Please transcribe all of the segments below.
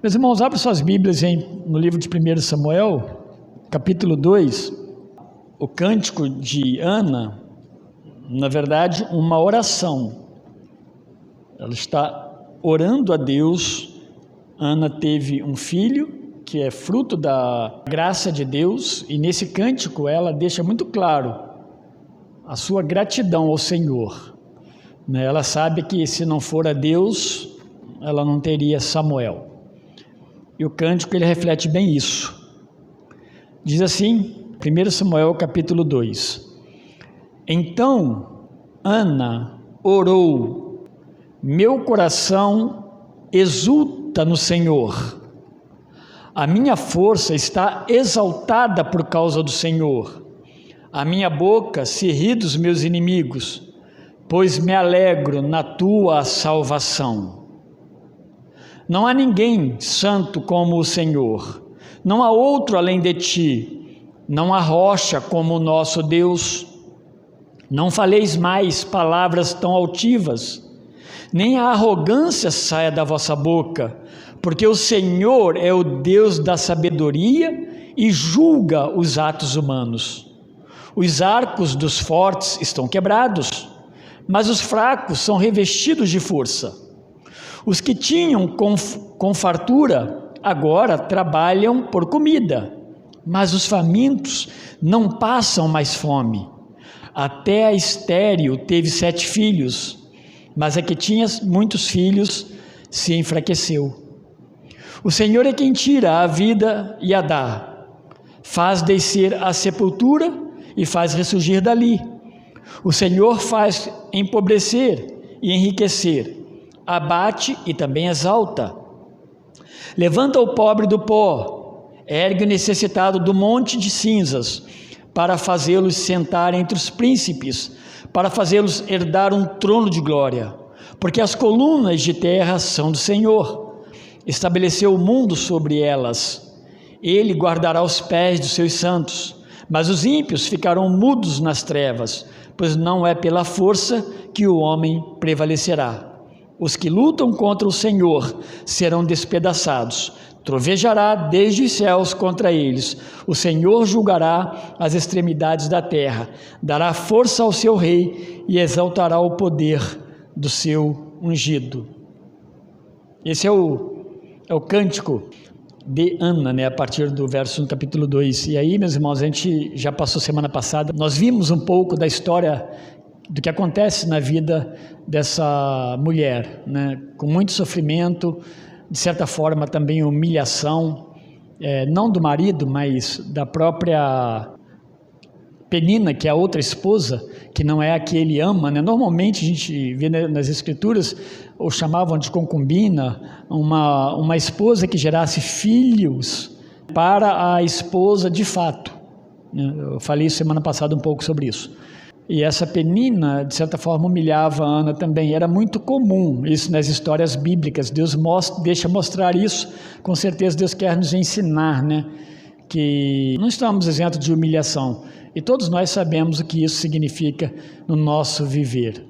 Meus irmãos, abrem suas Bíblias no livro de 1 Samuel, capítulo 2, o cântico de Ana, na verdade, uma oração. Ela está orando a Deus. Ana teve um filho, que é fruto da graça de Deus, e nesse cântico ela deixa muito claro a sua gratidão ao Senhor. Ela sabe que se não for a Deus, ela não teria Samuel. E o cântico ele reflete bem isso. Diz assim, 1 Samuel capítulo 2: Então Ana orou, meu coração exulta no Senhor, a minha força está exaltada por causa do Senhor, a minha boca se ri dos meus inimigos, pois me alegro na tua salvação. Não há ninguém santo como o Senhor, não há outro além de ti, não há rocha como o nosso Deus. Não faleis mais palavras tão altivas, nem a arrogância saia da vossa boca, porque o Senhor é o Deus da sabedoria e julga os atos humanos. Os arcos dos fortes estão quebrados, mas os fracos são revestidos de força. Os que tinham com fartura agora trabalham por comida, mas os famintos não passam mais fome. Até a estéril teve 7 filhos, mas a que tinha muitos filhos se enfraqueceu. O Senhor é quem tira a vida e a dá, faz descer a sepultura e faz ressurgir dali. O Senhor faz empobrecer e enriquecer, abate e também exalta. Levanta o pobre do pó, ergue o necessitado do monte de cinzas, para fazê-los sentar entre os príncipes, para fazê-los herdar um trono de glória, porque as colunas de terra são do Senhor, estabeleceu o mundo sobre elas. Ele guardará os pés dos seus santos, mas os ímpios ficarão mudos nas trevas, pois não é pela força que o homem prevalecerá. Os que lutam contra o Senhor serão despedaçados, trovejará desde os céus contra eles. O Senhor julgará as extremidades da terra, dará força ao seu rei e exaltará o poder do seu ungido. Esse é o cântico de Ana, a partir do verso no capítulo 2. E aí, meus irmãos, a gente já passou semana passada, nós vimos um pouco da história do que acontece na vida dessa mulher, com muito sofrimento, de certa forma também humilhação, não do marido, mas da própria Penina, que é a outra esposa, que não é a que ele ama. Normalmente a gente vê nas escrituras, ou chamavam de concubina, uma esposa que gerasse filhos para a esposa de fato. Eu falei semana passada um pouco sobre isso. E essa Penina, de certa forma, humilhava a Ana também. Era muito comum isso nas histórias bíblicas. Deus deixa mostrar isso. Com certeza Deus quer nos ensinar, que não estamos isentos de humilhação. E todos nós sabemos o que isso significa no nosso viver.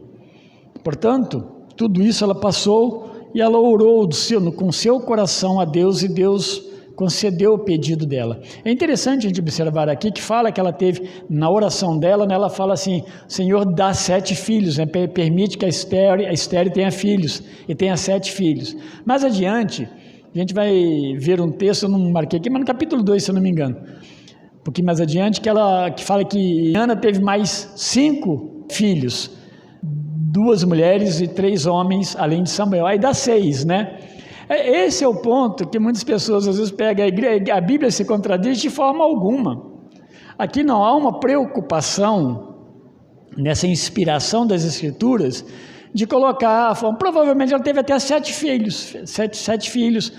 Portanto, tudo isso ela passou e ela orou com seu coração a Deus, e Deus concedeu o pedido dela. É interessante a gente observar aqui que fala que ela teve, na oração dela, ela fala assim: Senhor, dá 7 filhos, permite que a estéril tenha filhos, e tenha 7 filhos. Mais adiante, a gente vai ver um texto, eu não marquei aqui, mas no capítulo 2, se eu não me engano, um pouquinho mais adiante, que fala que Ana teve mais 5 filhos, 2 mulheres e 3 homens, além de Samuel. Aí dá 6, Esse é o ponto que muitas pessoas às vezes pegam a Bíblia se contradiz de forma alguma. Aqui não há uma preocupação nessa inspiração das Escrituras de colocar a forma. Provavelmente ela teve até 7 filhos, 7 filhos.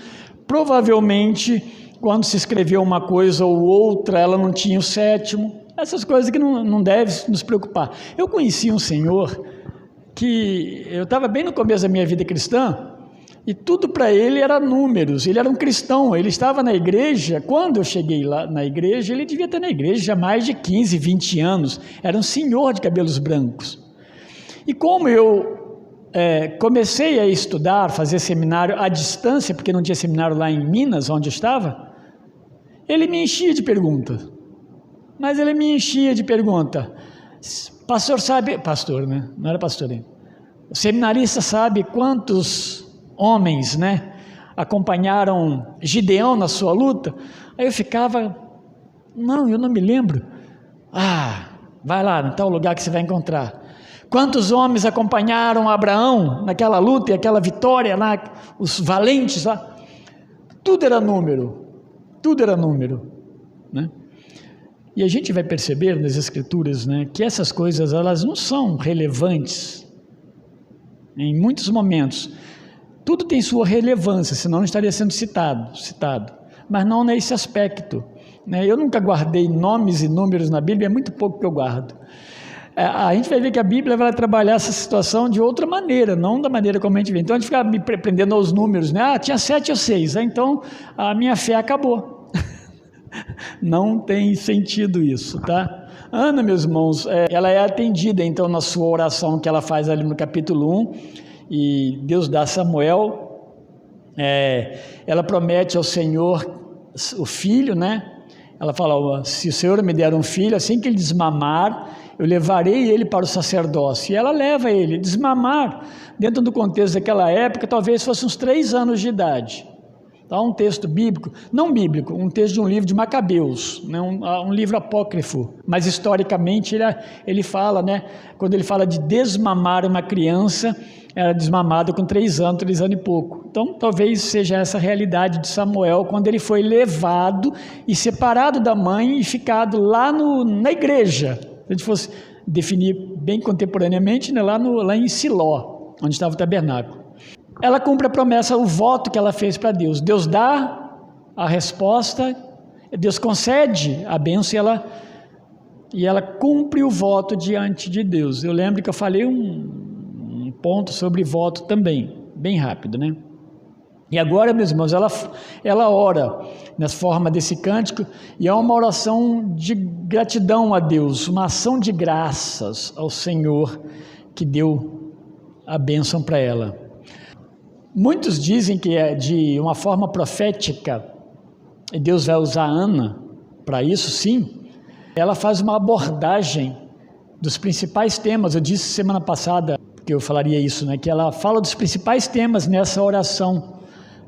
Provavelmente quando se escreveu uma coisa ou outra ela não tinha o 7º. Essas coisas que não devem nos preocupar. Eu conheci um senhor que eu estava bem no começo da minha vida cristã, e tudo para ele era números. Ele era um cristão, ele estava na igreja. Quando eu cheguei lá na igreja, ele devia estar na igreja já há mais de 15, 20 anos, era um senhor de cabelos brancos. E como eu comecei a estudar, fazer seminário à distância, porque não tinha seminário lá em Minas, onde eu estava, ele me enchia de perguntas. Mas ele me enchia de perguntas. Pastor sabe... Pastor, né? Não era pastor ainda. O seminarista sabe quantos homens, né, acompanharam Gideão na sua luta? Aí eu ficava... Não, eu não me lembro. Vai lá, em tal lugar que você vai encontrar. Quantos homens acompanharam Abraão naquela luta e aquela vitória lá, os valentes lá? Tudo era número, né? E a gente vai perceber nas Escrituras, né, que essas coisas, elas não são relevantes em muitos momentos. Tudo tem sua relevância, senão não estaria sendo citado, mas não nesse aspecto, né? Eu nunca guardei nomes e números na Bíblia, é muito pouco que eu guardo. A gente vai ver que a Bíblia vai trabalhar essa situação de outra maneira, não da maneira como a gente vê. Então a gente fica me prendendo aos números, né? Tinha 7 ou 6, então a minha fé acabou. Não tem sentido isso, tá? Ana, meus irmãos, ela é atendida então na sua oração que ela faz ali no capítulo 1, e Deus dá a Samuel, ela promete ao Senhor o filho, né? Ela fala, se o Senhor me der um filho, assim que ele desmamar, eu levarei ele para o sacerdócio. E ela leva ele. Desmamar, dentro do contexto daquela época, talvez fosse uns 3 anos de idade. Tá? Um texto bíblico, não bíblico, um texto de um livro de Macabeus, né? Um livro apócrifo, mas historicamente ele fala, né? Quando ele fala de desmamar uma criança, era desmamada com 3 anos e pouco. Então talvez seja essa a realidade de Samuel, quando ele foi levado e separado da mãe e ficado lá na igreja. Se a gente fosse definir bem contemporaneamente, né? lá em Siló, onde estava o tabernáculo. Ela cumpre a promessa, o voto que ela fez para Deus. Deus dá a resposta, Deus concede a bênção e ela cumpre o voto diante de Deus. Eu lembro que eu falei um ponto sobre voto também, bem rápido, né? E agora, meus irmãos, ela ora na forma desse cântico, e é uma oração de gratidão a Deus, uma ação de graças ao Senhor que deu a bênção para ela. Muitos dizem que é de uma forma profética, e Deus vai usar Ana para isso, sim. Ela faz uma abordagem dos principais temas. Eu disse semana passada que eu falaria isso, né? Que ela fala dos principais temas nessa oração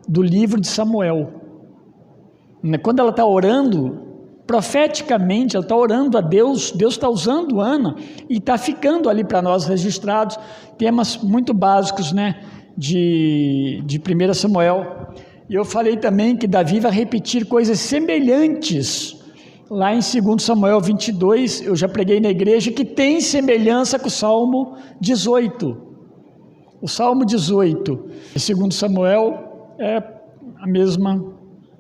do livro de Samuel. Quando ela está orando, profeticamente, ela está orando a Deus, Deus está usando Ana e está ficando ali para nós registrados temas muito básicos, né? De 1 Samuel. E eu falei também que Davi vai repetir coisas semelhantes lá em 2 Samuel 22, eu já preguei na igreja, que tem semelhança com o Salmo 18. O Salmo 18 e 2 Samuel é a mesma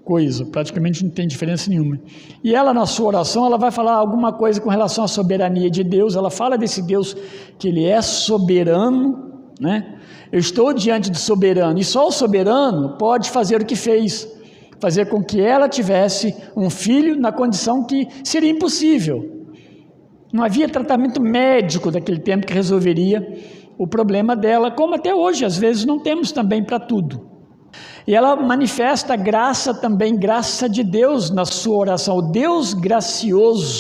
coisa, praticamente não tem diferença nenhuma. E ela, na sua oração, ela vai falar alguma coisa com relação à soberania de Deus. Ela fala desse Deus que ele é soberano, né? Eu estou diante do soberano, e só o soberano pode fazer o que fez, fazer com que ela tivesse um filho na condição que seria impossível. Não havia tratamento médico daquele tempo que resolveria o problema dela, como até hoje, às vezes não temos também para tudo. E ela manifesta graça também, graça de Deus na sua oração, o Deus gracioso,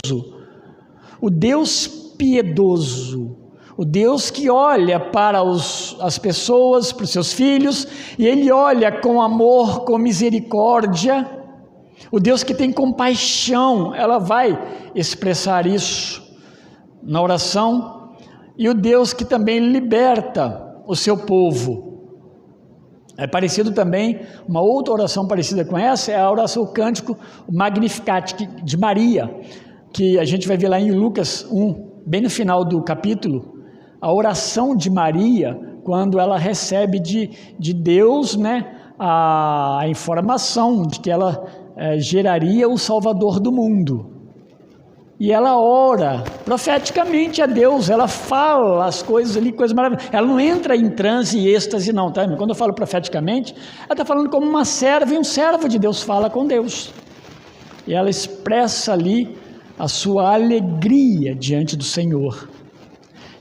o Deus piedoso, o Deus que olha para as pessoas, para os seus filhos, e Ele olha com amor, com misericórdia, o Deus que tem compaixão. Ela vai expressar isso na oração, e o Deus que também liberta o seu povo. É parecido também, uma outra oração parecida com essa, é a oração, o cântico, o Magnificat de Maria, que a gente vai ver lá em Lucas 1, bem no final do capítulo, a oração de Maria, quando ela recebe de Deus, né, a informação de que ela geraria o Salvador do mundo. E ela ora profeticamente a Deus, ela fala as coisas ali, coisas maravilhosas. Ela não entra em transe e êxtase não, tá? Quando eu falo profeticamente, ela está falando como uma serva, e um servo de Deus fala com Deus. E ela expressa ali a sua alegria diante do Senhor.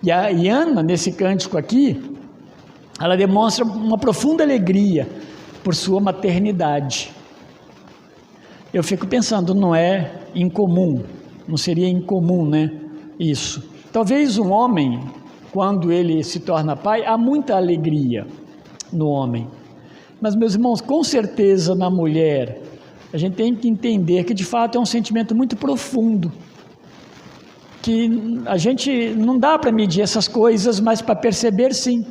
E Ana, nesse cântico aqui, ela demonstra uma profunda alegria por sua maternidade. Eu fico pensando, não é incomum, não seria incomum, né, isso. Talvez um homem, quando ele se torna pai, há muita alegria no homem. Mas, meus irmãos, com certeza na mulher, a gente tem que entender que de fato é um sentimento muito profundo, que a gente não dá para medir essas coisas, mas para perceber sim,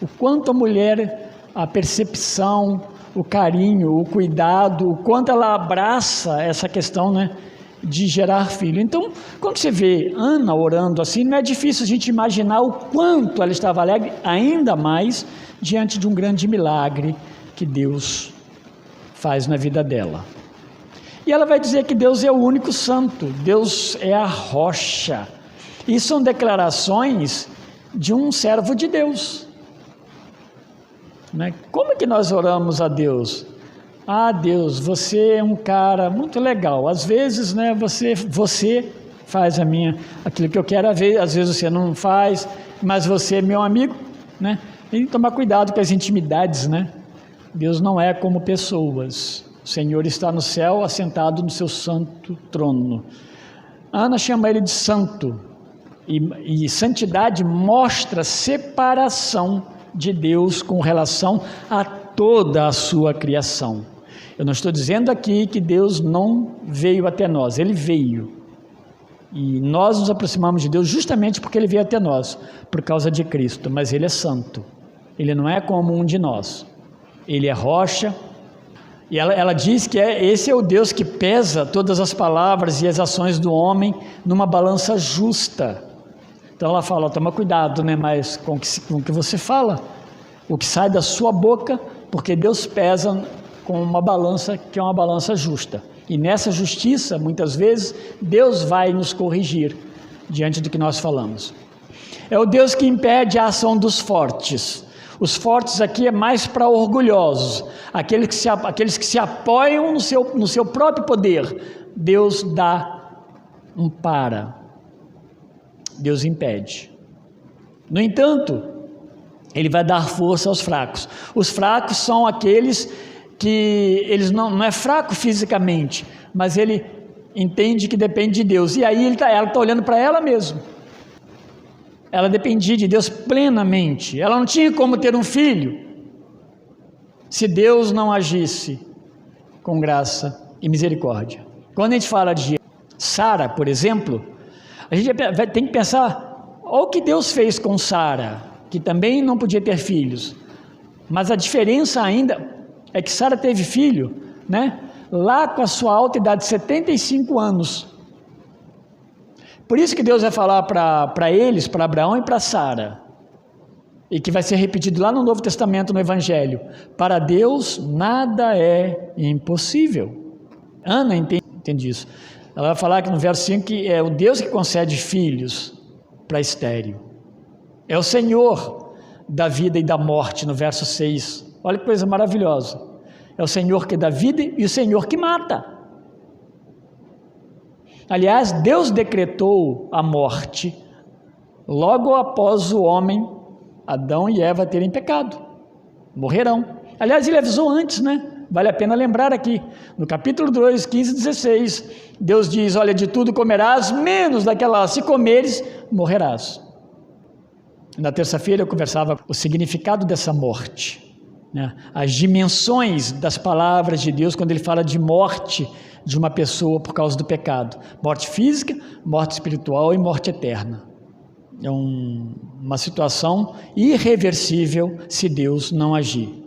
o quanto a mulher, a percepção, o carinho, o cuidado, o quanto ela abraça essa questão, né, de gerar filho. Então, quando você vê Ana orando assim, não é difícil a gente imaginar o quanto ela estava alegre, ainda mais diante de um grande milagre que Deus faz na vida dela. E ela vai dizer que Deus é o único santo, Deus é a rocha. E são declarações de um servo de Deus. Né? Como é que nós oramos a Deus? Ah, Deus, você é um cara muito legal. Às vezes, né, você faz aquilo que eu quero, às vezes você não faz, mas você é meu amigo, né? Tem que tomar cuidado com as intimidades, né? Deus não é como pessoas. O Senhor está no céu, assentado no seu santo trono. Ana chama ele de santo. E santidade mostra separação de Deus com relação a toda a sua criação. Eu não estou dizendo aqui que Deus não veio até nós, Ele veio. E nós nos aproximamos de Deus justamente porque Ele veio até nós, por causa de Cristo. Mas Ele é santo, Ele não é como um de nós. Ele é rocha. E ela diz que esse é o Deus que pesa todas as palavras e as ações do homem numa balança justa. Então ela fala, toma cuidado, né, mas com o que você fala, o que sai da sua boca, porque Deus pesa com uma balança que é uma balança justa. E nessa justiça, muitas vezes, Deus vai nos corrigir diante do que nós falamos. É o Deus que impede a ação dos fortes. Os fortes aqui é mais para orgulhosos, aqueles que se apoiam no seu próprio poder. Deus dá um para, Deus impede. No entanto, Ele vai dar força aos fracos. Os fracos são aqueles que eles não é fraco fisicamente, mas ele entende que depende de Deus. E aí ela está olhando para ela mesma. Ela dependia de Deus plenamente. Ela não tinha como ter um filho se Deus não agisse com graça e misericórdia. Quando a gente fala de Sara, por exemplo, a gente tem que pensar, olha o que Deus fez com Sara, que também não podia ter filhos. Mas a diferença ainda é que Sara teve filho, né, lá com a sua alta idade, 75 anos. Por isso que Deus vai falar para eles, para Abraão e para Sara, e que vai ser repetido lá no Novo Testamento, no Evangelho: para Deus nada é impossível. Ana entende isso. Ela vai falar que no verso 5 que é o Deus que concede filhos para estéril. É o Senhor da vida e da morte, no verso 6. Olha que coisa maravilhosa. É o Senhor que dá vida e o Senhor que mata. Aliás, Deus decretou a morte logo após o homem, Adão e Eva, terem pecado. Morrerão. Aliás, Ele avisou antes, né? Vale a pena lembrar aqui. No capítulo 2, 15 e 16, Deus diz, olha, de tudo comerás, menos daquela, se comeres, morrerás. Na terça-feira eu conversava o significado dessa morte, né? As dimensões das palavras de Deus quando Ele fala de morte de uma pessoa por causa do pecado: morte física, morte espiritual e morte eterna. É uma situação irreversível se Deus não agir.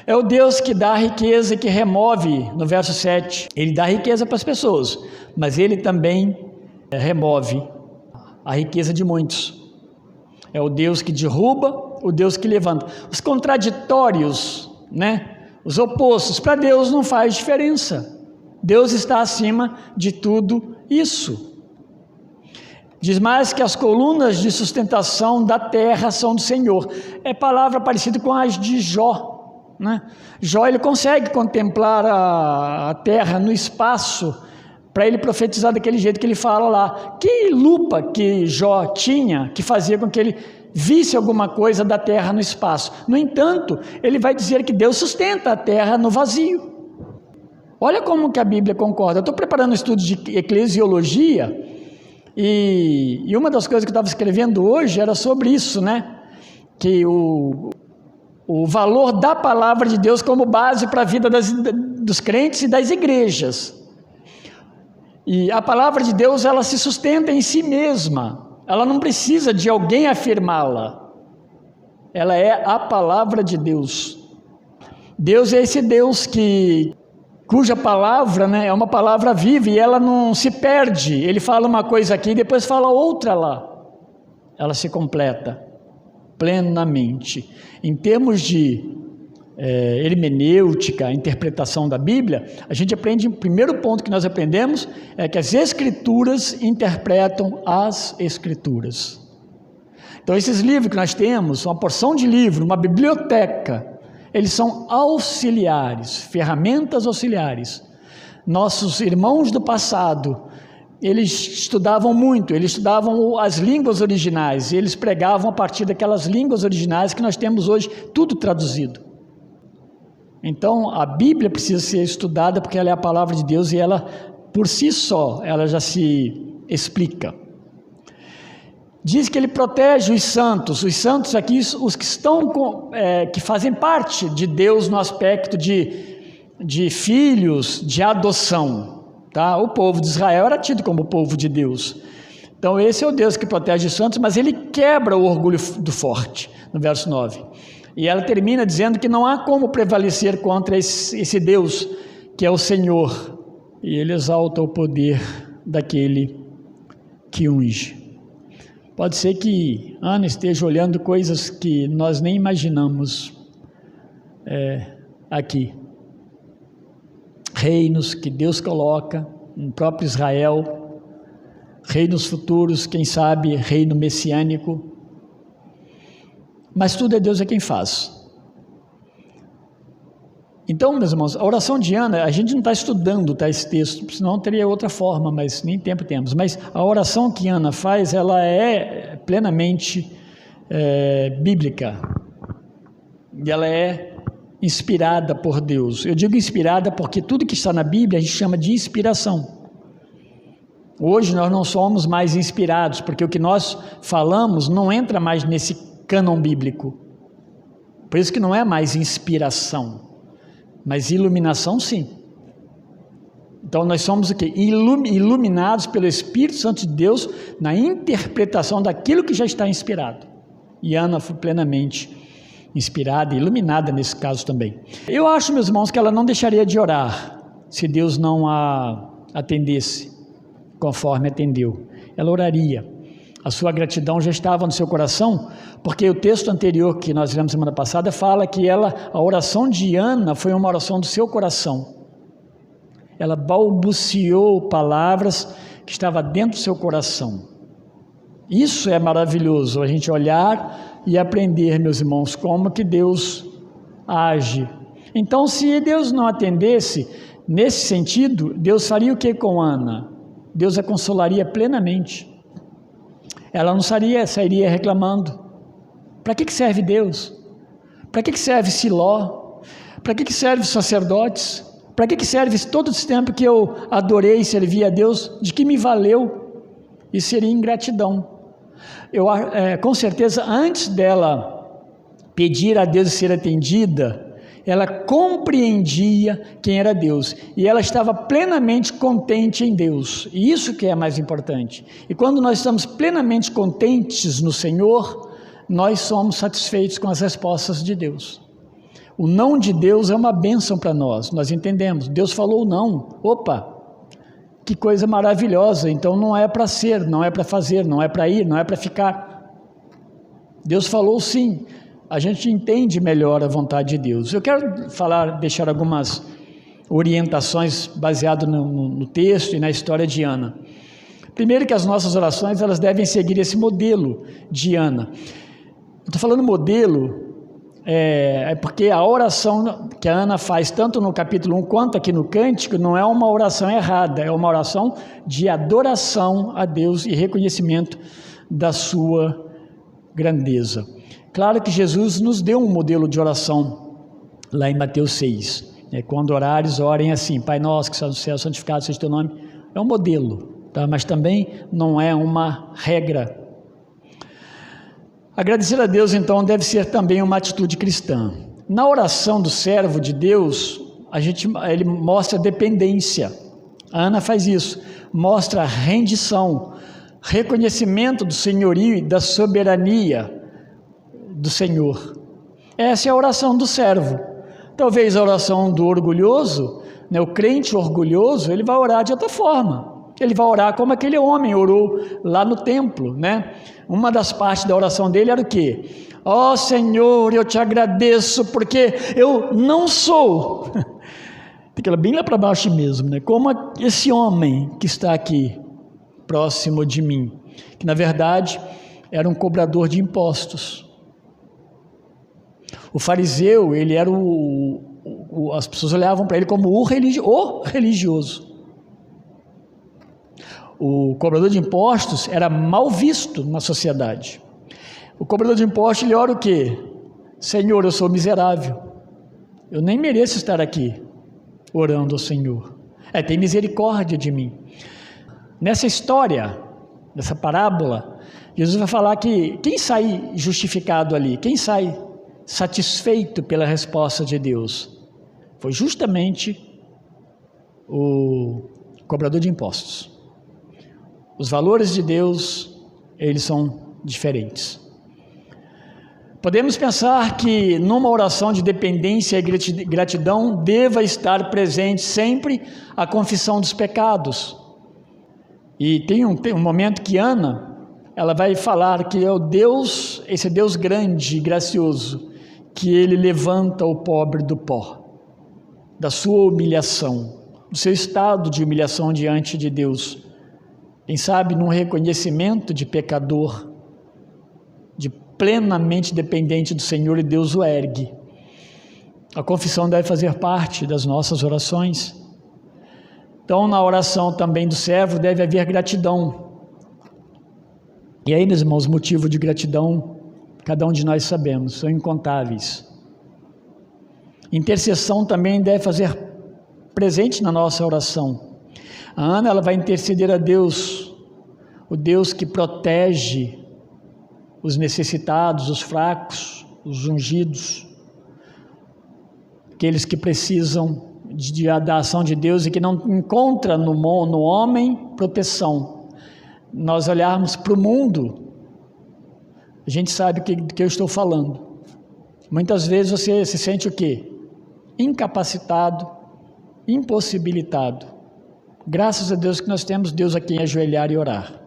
É o Deus que dá riqueza e que remove, no verso 7, Ele dá riqueza para as pessoas, mas Ele também remove a riqueza de muitos. É o Deus que derruba, o Deus que levanta. Os contraditórios, né? Os opostos, para Deus não faz diferença. Deus está acima de tudo isso. Diz mais que as colunas de sustentação da terra são do Senhor. É palavra parecida com as de Jó, né? Jó, ele consegue contemplar a terra no espaço para ele profetizar daquele jeito que ele fala lá. Que lupa que Jó tinha, que fazia com que ele visse alguma coisa da terra no espaço. No entanto, ele vai dizer que Deus sustenta a terra no vazio. Olha como que a Bíblia concorda. Eu estou preparando um estudo de eclesiologia e uma das coisas que eu estava escrevendo hoje era sobre isso, né? Que o valor da palavra de Deus como base para a vida dos crentes e das igrejas. E a palavra de Deus, ela se sustenta em si mesma. Ela não precisa de alguém afirmá-la. Ela é a palavra de Deus. Deus é esse Deus cuja palavra, né, é uma palavra viva e ela não se perde. Ele fala uma coisa aqui e depois fala outra lá. Ela se completa plenamente. Em termos de hermenêutica, interpretação da Bíblia, a gente aprende, o primeiro ponto que nós aprendemos é que as Escrituras interpretam as Escrituras. Então esses livros que nós temos, uma porção de livro, uma biblioteca, eles são auxiliares, ferramentas auxiliares. Nossos irmãos do passado, eles estudavam muito, eles estudavam as línguas originais, e eles pregavam a partir daquelas línguas originais que nós temos hoje, tudo traduzido. Então, a Bíblia precisa ser estudada porque ela é a palavra de Deus e ela, por si só, ela já se explica. Diz que ele protege os santos aqui, os que estão, que fazem parte de Deus no aspecto de filhos, de adoção. Tá? O povo de Israel era tido como o povo de Deus. Então, esse é o Deus que protege os santos, mas ele quebra o orgulho do forte, no verso 9. E ela termina dizendo que não há como prevalecer contra esse Deus, que é o Senhor. E ele exalta o poder daquele que unge. Pode ser que Ana esteja olhando coisas que nós nem imaginamos aqui. Reinos que Deus coloca no próprio Israel, reinos futuros, quem sabe reino messiânico. Mas tudo é Deus quem faz. Então, meus irmãos, a oração de Ana, a gente não está estudando esse texto, senão teria outra forma, mas nem tempo temos. Mas a oração que Ana faz, ela é plenamente bíblica. E ela é inspirada por Deus. Eu digo inspirada porque tudo que está na Bíblia a gente chama de inspiração. Hoje nós não somos mais inspirados, porque o que nós falamos não entra mais nesse cânon bíblico. Por isso que não é mais inspiração, mas iluminação sim. Então nós somos o quê? Iluminados pelo Espírito Santo de Deus na interpretação daquilo que já está inspirado. E Ana foi plenamente inspirada e iluminada nesse caso também. Eu acho, meus irmãos, que ela não deixaria de orar se Deus não a atendesse conforme atendeu. Ela oraria. A sua gratidão já estava no seu coração, porque o texto anterior que nós lemos semana passada fala que a oração de Ana foi uma oração do seu coração. Ela balbuciou palavras que estavam dentro do seu coração. Isso é maravilhoso, a gente olhar e aprender, meus irmãos, como que Deus age. Então, se Deus não atendesse, nesse sentido, Deus faria o que com Ana? Deus a consolaria plenamente. Ela não sairia reclamando. Para que serve Deus? Para que serve Siló? Para que serve os sacerdotes? Para que serve todo esse tempo que eu adorei e servi a Deus? De que me valeu? Isso seria ingratidão. Com certeza, antes dela pedir a Deus e ser atendida, ela compreendia quem era Deus, e ela estava plenamente contente em Deus, e isso que é mais importante. E quando nós estamos plenamente contentes no Senhor, nós somos satisfeitos com as respostas de Deus. O não de Deus é uma bênção para nós, nós entendemos. Deus falou não, opa, que coisa maravilhosa, então não é para ser, não é para fazer, não é para ir, não é para ficar. Deus falou sim. A gente entende melhor a vontade de Deus. Eu quero deixar algumas orientações baseadas no texto e na história de Ana. Primeiro que as nossas orações, elas devem seguir esse modelo de Ana. Eu estou falando modelo, porque a oração que a Ana faz, tanto no capítulo 1 quanto aqui no Cântico, não é uma oração errada, é uma oração de adoração a Deus e reconhecimento da sua grandeza. Claro que Jesus nos deu um modelo de oração lá em Mateus 6. Quando orares, orem assim: Pai nosso que estás no céu, santificado seja o teu nome. É um modelo, tá? Mas também não é uma regra. Agradecer a Deus, então, deve ser também uma atitude cristã. Na oração do servo de Deus, ele mostra dependência. A Ana faz isso, mostra rendição, reconhecimento do senhorio e da soberania do Senhor. Essa é a oração do servo. Talvez a oração do orgulhoso, o crente orgulhoso, ele vai orar de outra forma. Ele vai orar como aquele homem orou lá no templo, Uma das partes da oração dele era o quê? Ó Senhor, eu te agradeço porque eu não sou. Tem que ir bem lá para baixo mesmo, Como esse homem que está aqui, próximo de mim, que na verdade era um cobrador de impostos. O fariseu, ele era as pessoas olhavam para ele como o religioso. O cobrador de impostos era mal visto na sociedade. O cobrador de impostos, ele ora o quê? Senhor, eu sou miserável, eu nem mereço estar aqui orando ao Senhor. Tem misericórdia de mim. Nessa história, nessa parábola, Jesus vai falar que quem sai justificado ali, quem sai satisfeito pela resposta de Deus, foi justamente o cobrador de impostos. Os valores de Deus, eles são diferentes. Podemos pensar que numa oração de dependência e gratidão deva estar presente sempre a confissão dos pecados. E tem um momento que Ana, ela vai falar que é o Deus, esse Deus grande e gracioso, que ele levanta o pobre do pó, da sua humilhação, do seu estado de humilhação diante de Deus. Quem sabe num reconhecimento de pecador, de plenamente dependente do Senhor, e Deus o ergue. A confissão deve fazer parte das nossas orações. Então, na oração também do servo deve haver gratidão. E aí, meus irmãos, motivo de gratidão, cada um de nós sabemos, são incontáveis. Intercessão também deve fazer presente na nossa oração. A Ana, ela vai interceder a Deus, o Deus que protege os necessitados, os fracos, os ungidos, aqueles que precisam da ação de Deus e que não encontra no homem proteção. Nós olharmos para o mundo, a gente sabe do que eu estou falando. Muitas vezes você se sente o quê? Incapacitado, impossibilitado. Graças a Deus que nós temos Deus a quem ajoelhar e orar.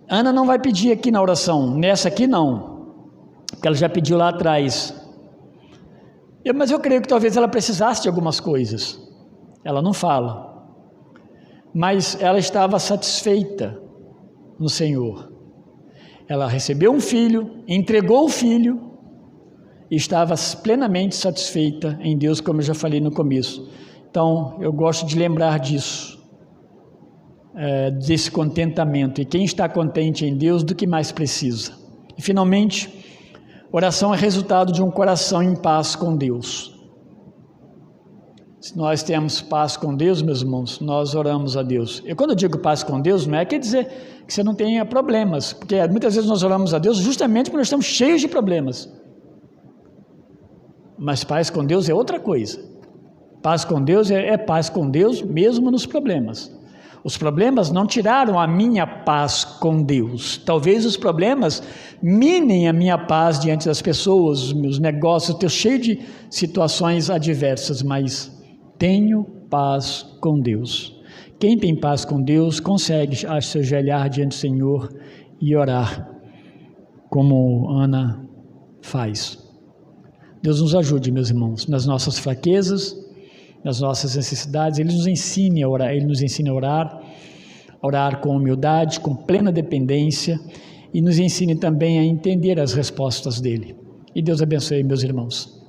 Ana não vai pedir aqui na oração, nessa aqui não, porque ela já pediu lá atrás. Mas eu creio que talvez ela precisasse de algumas coisas. Ela não fala, mas ela estava satisfeita no Senhor. Ela recebeu um filho, entregou o filho e estava plenamente satisfeita em Deus, como eu já falei no começo. Então, eu gosto de lembrar disso, desse contentamento. E quem está contente em Deus, do que mais precisa? E, finalmente, oração é resultado de um coração em paz com Deus. Se nós temos paz com Deus, meus irmãos, nós oramos a Deus. E quando eu digo paz com Deus, não quer dizer que você não tenha problemas, porque muitas vezes nós oramos a Deus justamente porque nós estamos cheios de problemas. Mas paz com Deus é outra coisa. Paz com Deus é paz com Deus mesmo nos problemas. Os problemas não tiraram a minha paz com Deus. Talvez os problemas minem a minha paz diante das pessoas, os meus negócios. Estou cheio de situações adversas, mas tenho paz com Deus. Quem tem paz com Deus consegue se ajoelhar diante do Senhor e orar, como Ana faz. Deus nos ajude, meus irmãos, nas nossas fraquezas, nas nossas necessidades. Ele nos ensina a orar com humildade, com plena dependência, e nos ensine também a entender as respostas dele. E Deus abençoe, meus irmãos.